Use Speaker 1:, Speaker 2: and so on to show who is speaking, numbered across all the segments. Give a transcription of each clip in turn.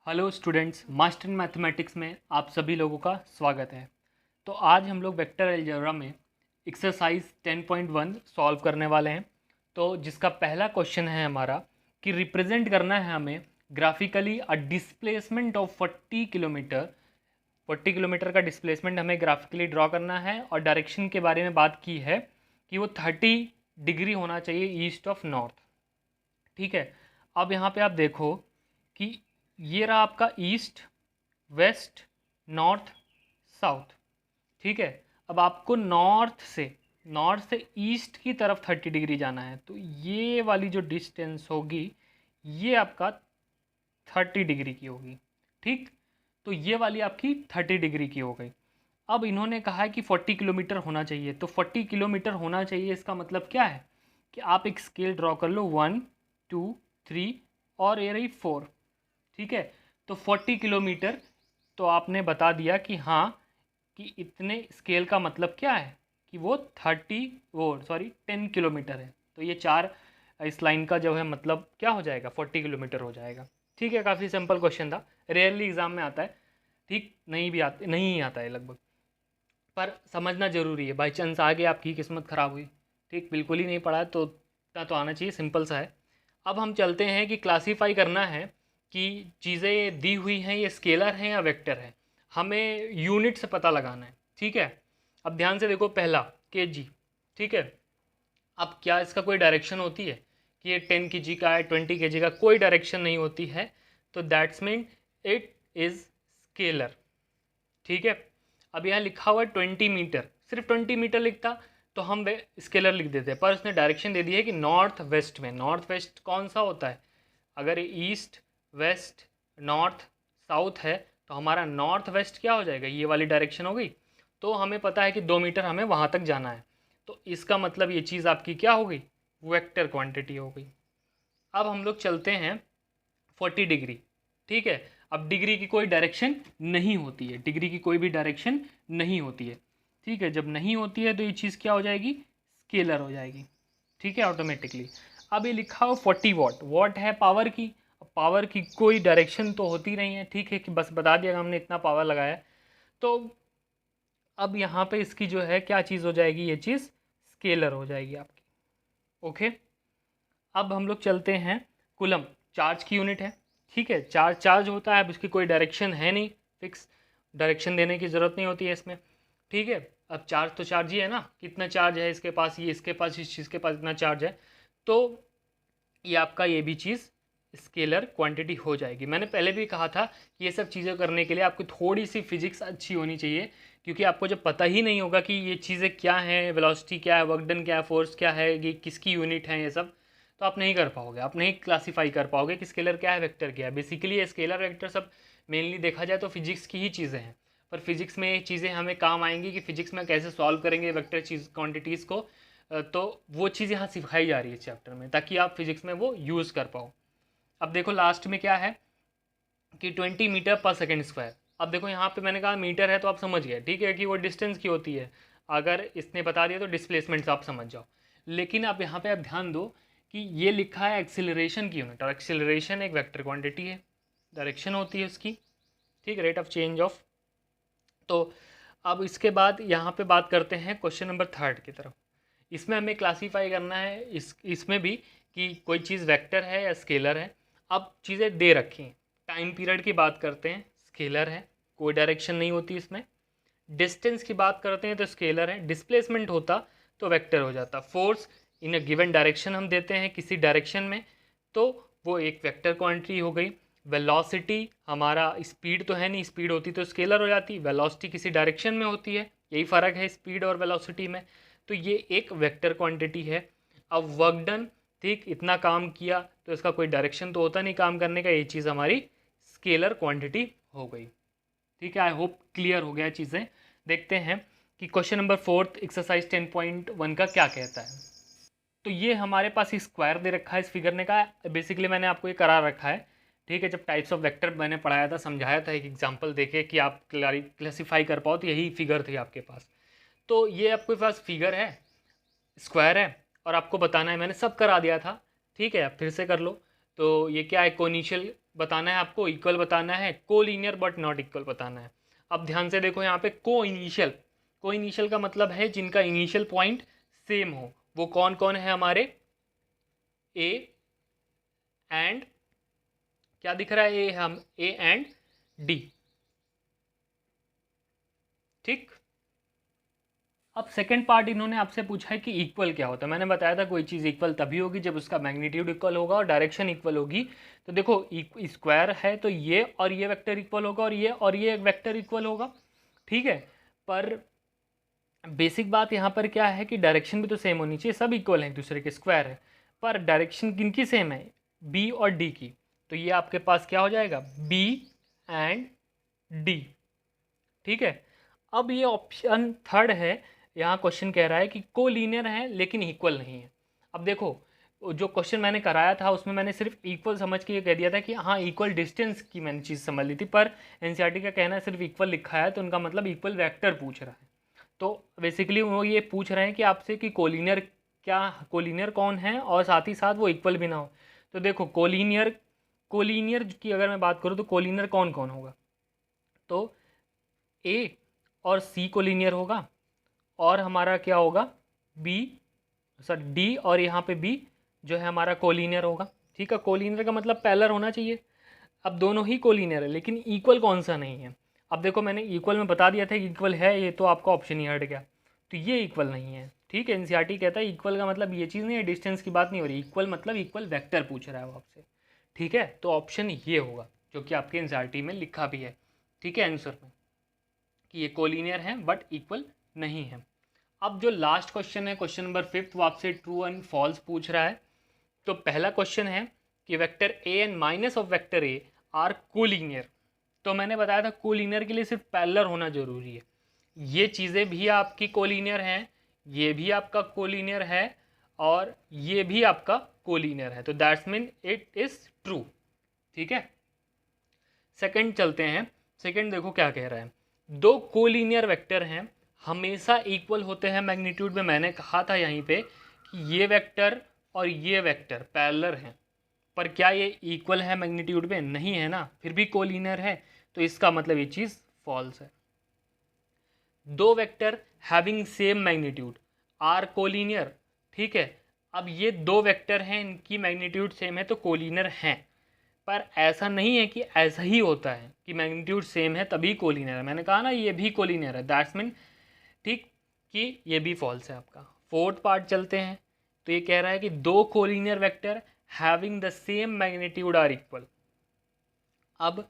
Speaker 1: Hello students, master in mathematics में आप सभी लोगों का स्वागत है। तो आज हम लोग वेक्टर अलजेब्रा में एक्सरसाइज 10.1 सॉल्व करने वाले हैं। तो जिसका पहला क्वेश्चन है हमारा कि रिप्रेजेंट करना है हमें graphically a displacement of 40 kilometre का डिस्प्लेसमेंट हमें ग्राफिकली ड्रॉ करना है और डायरेक्शन के बारे में बात की है कि वो 30 डिग्री होना चाहिए ईस्ट ऑफ नॉर्थ। ठीक है, अब यहाँ पे आप देखो कि ये रहा आपका ईस्ट, वेस्ट, नॉर्थ, साउथ। ठीक है, अब आपको नॉर्थ से ईस्ट की तरफ 30 डिग्री जाना है, तो ये वाली जो डिस्टेंस होगी ये आपका 30 डिग्री की होगी। ठीक, तो ये वाली आपकी 30 डिग्री की हो गई। अब इन्होंने कहा है कि 40 किलोमीटर होना चाहिए, तो 40 किलोमीटर होना चाहिए इसका मतलब क्या है कि आप एक स्केल ड्रॉ कर लो 1 2 3 और ये रही 4। ठीक है, तो 40 किलोमीटर तो आपने बता दिया कि हाँ कि इतने स्केल का मतलब क्या है कि वो 10 किलोमीटर है। तो ये चार इस लाइन का जो है मतलब क्या हो जाएगा, 40 किलोमीटर हो जाएगा। ठीक है, काफ़ी सिंपल क्वेश्चन था, रेयरली एग्जाम में आता है। ठीक, नहीं ही आता है लगभग, पर समझना जरूरी है, बाई चांस आ गया आपकी किस्मत ख़राब हुई। ठीक, बिल्कुल ही नहीं पढ़ा है तो इतना तो आना चाहिए, सिंपल सा है। अब हम चलते हैं कि क्लासीफाई करना है कि चीज़ें दी हुई हैं ये स्केलर हैं या वेक्टर है, हमें यूनिट से पता लगाना है। ठीक है, अब ध्यान से देखो, पहला केजी। ठीक है, अब क्या इसका कोई डायरेक्शन होती है कि ये 10 केजी का है, 20 केजी का, कोई डायरेक्शन नहीं होती है, तो that's mean it is scalar. ठीक है, अब यहाँ लिखा हुआ है 20 मीटर, सिर्फ 20 मीटर लिखता तो हम स्केलर लिख देते, पर उसने डायरेक्शन दे दी है कि नॉर्थ वेस्ट में। नॉर्थ वेस्ट कौन सा होता है, अगर ईस्ट वेस्ट नॉर्थ साउथ है तो हमारा नॉर्थ वेस्ट क्या हो जाएगा, ये वाली डायरेक्शन हो गई। तो हमें पता है कि 2 मीटर हमें वहाँ तक जाना है, तो इसका मतलब ये चीज़ आपकी क्या हो गई, वेक्टर क्वांटिटी हो गई। अब हम लोग चलते हैं 40 डिग्री। ठीक है, अब डिग्री की कोई डायरेक्शन नहीं होती है, डिग्री की कोई भी डायरेक्शन नहीं होती है। ठीक है, जब नहीं होती है तो ये चीज़ क्या हो जाएगी, स्केलर हो जाएगी। ठीक है, ऑटोमेटिकली। अब ये लिखा हो 40 वॉट, वॉट है पावर की। पावर की कोई डायरेक्शन तो होती नहीं है, ठीक है, कि बस बता दिया हमने इतना पावर लगाया है। तो अब यहाँ पे इसकी जो है क्या चीज़ हो जाएगी, ये चीज़ स्केलर हो जाएगी आपकी। ओके, अब हम लोग चलते हैं कुलम, चार्ज की यूनिट है। ठीक है, चार्ज चार्ज होता है, अब इसकी कोई डायरेक्शन है नहीं, फिक्स डायरेक्शन देने की ज़रूरत नहीं होती है इसमें। ठीक है, अब चार्ज तो चार्ज ही है ना, कितना चार्ज है इसके पास, ये इसके पास, इस चीज़ के पास इतना चार्ज है, तो ये आपका ये भी चीज़ स्केलर क्वांटिटी हो जाएगी। मैंने पहले भी कहा था कि ये सब चीज़ें करने के लिए आपको थोड़ी सी फिजिक्स अच्छी होनी चाहिए, क्योंकि आपको जब पता ही नहीं होगा कि ये चीज़ें क्या हैं, वेलोसिटी क्या है, वर्क डन क्या है, फोर्स क्या है, ये किसकी यूनिट है, ये सब तो आप नहीं कर पाओगे, आप नहीं क्लासीफाई कर पाओगे कि स्केलर क्या है, वेक्टर क्या है। बेसिकली ये स्केलर वेक्टर सब मेनली देखा जाए तो फिजिक्स की ही चीज़ें हैं, पर फिजिक्स में ये चीज़ें हमें काम आएंगी कि फिजिक्स में कैसे सॉल्व करेंगे वेक्टर चीज़ क्वांटिटीज़ को। तो वो चीज़ यहाँ सिखाई जा रही है चैप्टर में, ताकि आप फिजिक्स में वो यूज़ कर पाओ। अब देखो लास्ट में क्या है कि 20 मीटर पर सेकेंड स्क्वायर। अब देखो यहाँ पे मैंने कहा मीटर है तो आप समझ गए, ठीक है, कि वो डिस्टेंस की होती है। अगर इसने बता दिया तो डिस्प्लेसमेंट से आप समझ जाओ। लेकिन आप यहाँ पे आप ध्यान दो कि ये लिखा है एक्सिलरेशन की यूनिट, और एक्सिलरेशन एक वेक्टर क्वांटिटी है, डायरेक्शन होती है उसकी। ठीक, रेट ऑफ चेंज ऑफ। तो अब इसके बाद यहाँ पे बात करते हैं क्वेश्चन नंबर 3 की तरफ। इसमें हमें क्लासीफाई करना है इसमें भी कि कोई चीज़ वेक्टर है या स्केलर है। अब चीज़ें दे रखी हैं, टाइम पीरियड की बात करते हैं, स्केलर है, कोई डायरेक्शन नहीं होती इसमें। डिस्टेंस की बात करते हैं तो स्केलर है, डिस्प्लेसमेंट होता तो वेक्टर हो जाता। Force in a given direction हम देते हैं किसी डायरेक्शन में, तो वो एक वेक्टर क्वांटिटी हो गई। वेलोसिटी हमारा स्पीड तो है नहीं, स्पीड होती तो स्केलर हो जाती, वेलोसिटी किसी डायरेक्शन में होती है, यही फ़र्क है स्पीड और वेलोसिटी में, तो ये एक वेक्टर क्वांटिटी है। अब वर्क डन, ठीक, इतना काम किया तो इसका कोई डायरेक्शन तो होता नहीं काम करने का, ये चीज़ हमारी स्केलर क्वांटिटी हो गई। ठीक है, आई होप क्लियर हो गया चीज़ें। देखते हैं कि क्वेश्चन नंबर 4 एक्सरसाइज 10.1 का क्या कहता है। तो ये हमारे पास स्क्वायर दे रखा है इस फिगर ने का, बेसिकली मैंने आपको ये करा रखा है। ठीक है, जब टाइप्स ऑफ वेक्टर मैंने पढ़ाया था, समझाया था, एक एग्जांपल देके कि आप क्लासीफाई कर पाओ, तो यही फिगर थी आपके पास। तो ये आपके पास फिगर है, स्क्वायर है, और आपको बताना है, मैंने सब करा दिया था। ठीक है, आप फिर से कर लो। तो ये क्या है, कोनिशियल बताना है आपको, इक्वल बताना है, कोलिनियर बट नॉट इक्वल बताना है। अब ध्यान से देखो यहाँ पे को इनिशियल का मतलब है जिनका इनिशियल पॉइंट सेम हो। वो कौन कौन है हमारे, ए एंड, क्या दिख रहा है, ए, हम ए एंड डी। ठीक, अब सेकंड पार्ट इन्होंने आपसे पूछा है कि इक्वल क्या होता है। मैंने बताया था कोई चीज़ इक्वल तभी होगी जब उसका मैग्नीट्यूड इक्वल होगा और डायरेक्शन इक्वल होगी। तो देखो स्क्वायर है तो ये और ये वेक्टर इक्वल होगा और ये वेक्टर इक्वल होगा। ठीक है, पर बेसिक बात यहाँ पर क्या है कि डायरेक्शन भी तो सेम होनी चाहिए, सब इक्वल हैं एक दूसरे के, स्क्वायर है, पर डायरेक्शन किनकी सेम है, बी और डी की। तो ये आपके पास क्या हो जाएगा, बी एंड डी। ठीक है, अब ये ऑप्शन थर्ड है, यहाँ क्वेश्चन कह रहा है कि कोलिनियर है लेकिन इक्वल नहीं है। अब देखो जो क्वेश्चन मैंने कराया था उसमें मैंने सिर्फ इक्वल समझ के ये कह दिया था कि हाँ इक्वल डिस्टेंस की मैंने चीज़ समझ ली थी, पर एनसीईआरटी का कहना है सिर्फ इक्वल लिखा है तो उनका मतलब इक्वल वेक्टर पूछ रहा है। तो बेसिकली वो ये पूछ रहे हैं कि आपसे कि कोलिनियर क्या, कोलिनियर कौन है और साथ ही साथ वो इक्वल भी ना हो। तो देखो कोलिनियर की अगर मैं बात करूँ तो कोलिनियर कौन कौन होगा, तो ए और सी कोलिनियर होगा, और हमारा क्या होगा, बी, सर डी, और यहाँ पे बी जो है हमारा कोलिनियर होगा। ठीक है, कोलिनियर का मतलब पैरेलल होना चाहिए। अब दोनों ही कोलिनियर है लेकिन इक्वल कौन सा नहीं है। अब देखो मैंने इक्वल में बता दिया था कि इक्वल है, ये तो आपका ऑप्शन ही हट गया, तो ये इक्वल नहीं है। ठीक है, एनसीईआरटी कहता है इक्वल का मतलब ये चीज़ नहीं है, डिस्टेंस की बात नहीं हो रही, इक्वल मतलब इक्वल वेक्टर पूछ रहा है वो आपसे। ठीक है, तो ऑप्शन ये होगा जो कि आपके एनसीईआरटी में लिखा भी है। ठीक है, आंसर में कि ये कोलिनियर है बट इक्वल नहीं है। अब जो लास्ट क्वेश्चन है, क्वेश्चन नंबर 5, वो आपसे ट्रू एंड फॉल्स पूछ रहा है। तो पहला क्वेश्चन है कि vector A and minus of vector A R collinear. तो मैंने बताया था कोलिनियर के लिए सिर्फ पैरेलल होना जरूरी है। ये चीज़ें भी आपकी कोलिनियर हैं, ये भी आपका कोलिनियर है, और ये भी आपका कोलिनियर है, तो that's mean it is true. ठीक है, सेकंड चलते हैं। सेकंड देखो क्या कह रहा है, दो कोलिनियर वेक्टर हैं हमेशा इक्वल होते हैं मैग्नीट्यूड में। मैंने कहा था यहीं पे कि ये वेक्टर और ये वेक्टर पैरेलल हैं, पर क्या ये इक्वल है मैग्नीट्यूड में, नहीं है ना, फिर भी कोलिनियर है, तो इसका मतलब ये चीज़ फॉल्स है। दो vector having same magnitude are collinear. ठीक है, अब ये दो वेक्टर हैं, इनकी मैग्नीट्यूड सेम है तो कोलिनियर हैं, पर ऐसा नहीं है कि ऐसा ही होता है कि मैग्नीट्यूड सेम है तभी कोलिनियर है। मैंने कहा ना ये भी कोलिनियर है, दैट्स मीन ठीक कि ये भी फॉल्स है आपका। फोर्थ पार्ट चलते हैं, तो ये कह रहा है कि दो collinear vector having the same magnitude are equal. अब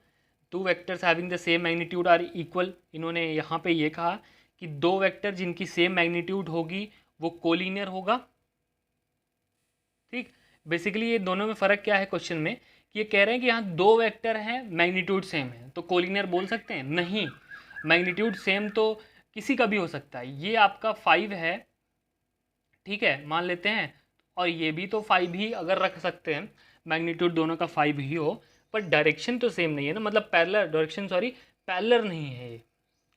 Speaker 1: two vectors having the same magnitude are equal, इन्होंने यहाँ पे ये कहा कि दो वेक्टर जिनकी सेम मैग्नीट्यूड होगी वो कोलिनियर होगा। ठीक, बेसिकली ये दोनों में फ़र्क क्या है क्वेश्चन में, कि ये कह रहे हैं कि यहाँ दो वेक्टर हैं मैग्नीट्यूड सेम है तो कोलिनियर बोल सकते हैं, नहीं, मैग्नीट्यूड सेम तो किसी का भी हो सकता है। ये आपका 5 है, ठीक है, मान लेते हैं, और ये भी तो 5 ही अगर रख सकते हैं, मैग्नीट्यूड दोनों का 5 ही हो, पर डायरेक्शन तो सेम नहीं है ना, मतलब पैरेलल, डायरेक्शन सॉरी पैरेलल नहीं है ये।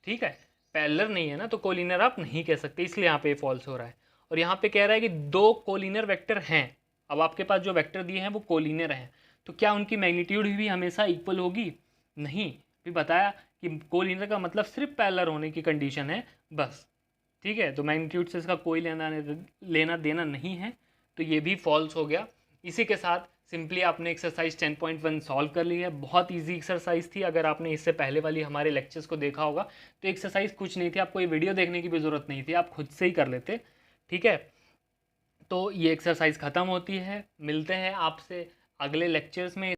Speaker 1: ठीक है, पैरेलल नहीं है ना, तो कोलिनियर आप नहीं कह सकते, इसलिए यहाँ पे फॉल्स हो रहा है। और यहाँ पे कह रहा है कि दो कोलिनियर वेक्टर हैं, अब आपके पास जो वेक्टर दिए हैं वो कोलिनियर हैं, तो क्या उनकी मैग्नीट्यूड भी हमेशा इक्वल होगी, नहीं, भी बताया कि कोलिनियर का मतलब सिर्फ पैरेलल होने की कंडीशन है बस। ठीक है, तो मैग्नीट्यूड से इसका कोई लेना देना नहीं है, तो ये भी फॉल्स हो गया। इसी के साथ सिंपली आपने एक्सरसाइज 10.1 सॉल्व कर ली है। बहुत इजी एक्सरसाइज थी, अगर आपने इससे पहले वाली हमारे लेक्चर्स को देखा होगा तो एक्सरसाइज कुछ नहीं थी, आपको ये वीडियो देखने की भी ज़रूरत नहीं थी, आप खुद से ही कर लेते। ठीक है, तो ये एक्सरसाइज ख़त्म होती है, मिलते हैं आपसे अगले लेक्चर्स में।